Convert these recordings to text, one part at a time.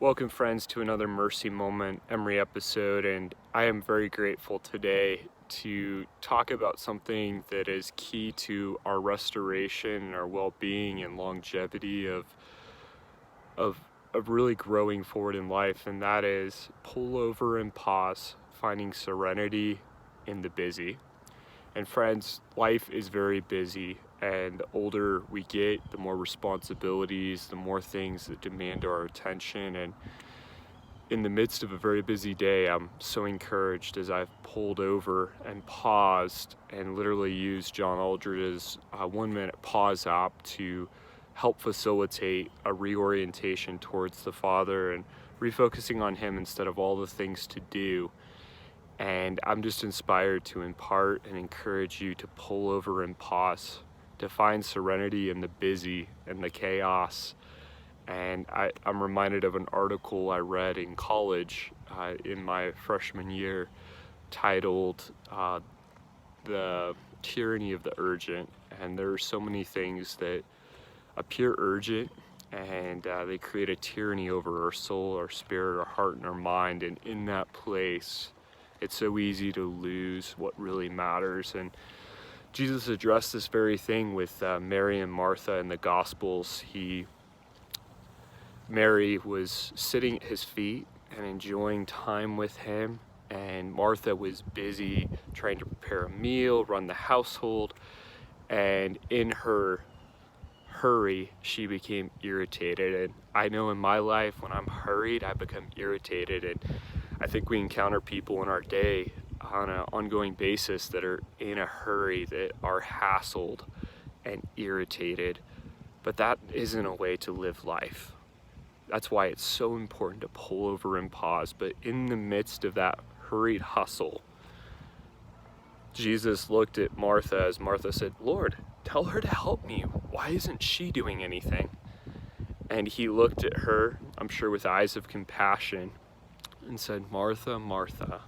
Welcome, friends, to another Mercy Moment Emery episode, and I am very grateful today to talk about something that is key to our restoration and our well-being and longevity of really growing forward in life, and that is pull over and pause, finding serenity in the busy. And friends, life is very busy, and the older we get, the more responsibilities, the more things that demand our attention. And in the midst of a very busy day, I'm so encouraged as I've pulled over and paused and literally used John Aldridge's 1-minute pause app to help facilitate a reorientation towards the Father and refocusing on Him instead of all the things to do. And I'm just inspired to impart and encourage you to pull over and pause, to find serenity in the busy and the chaos. And I'm reminded of an article I read in college in my freshman year titled The Tyranny of the Urgent. And there are so many things that appear urgent, and they create a tyranny over our soul, our spirit, our heart, and our mind. And in that place, it's so easy to lose what really matters. And Jesus addressed this very thing with Mary and Martha in the Gospels. Mary was sitting at his feet and enjoying time with him, and Martha was busy trying to prepare a meal, run the household, and in her hurry, she became irritated. And I know in my life, when I'm hurried, I become irritated. And I think we encounter people in our day on an ongoing basis that are in a hurry, that are hassled and irritated. But that isn't a way to live life. That's why it's so important to pull over and pause. But in the midst of that hurried hustle, Jesus looked at Martha as Martha said, "Lord, tell her to help me. Why isn't she doing anything?" And he looked at her, I'm sure with eyes of compassion, and said, "Martha, Martha,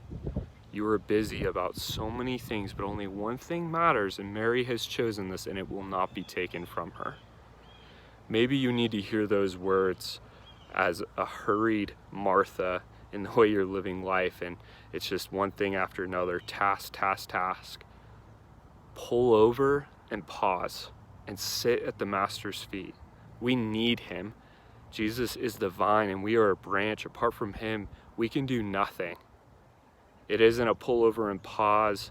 you are busy about so many things, but only one thing matters, and Mary has chosen this, and it will not be taken from her." Maybe you need to hear those words as a hurried Martha in the way you're living life, and it's just one thing after another, task. Pull over and pause and sit at the Master's feet. We need Him. Jesus is the vine and we are a branch. Apart from Him, we can do nothing. It isn't a pull over and pause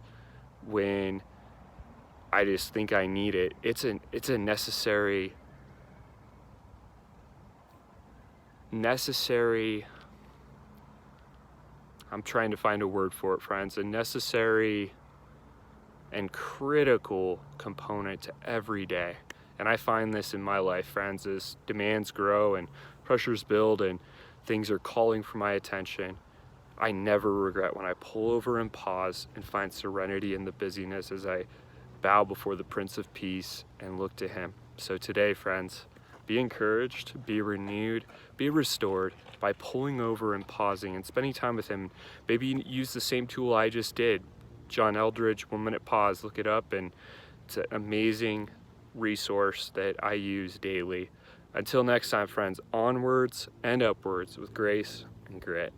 when I just think I need it. It's a necessary, I'm trying to find a word for it, friends, a necessary and critical component to every day. And I find this in my life, friends, as demands grow and pressures build and things are calling for my attention. I never regret when I pull over and pause and find serenity in the busyness as I bow before the Prince of Peace and look to Him. So today, friends, be encouraged, be renewed, be restored by pulling over and pausing and spending time with Him. Maybe use the same tool I just did. John Eldridge, 1-minute pause, look it up, and it's an amazing resource that I use daily. Until next time, friends, onwards and upwards with grace and grit.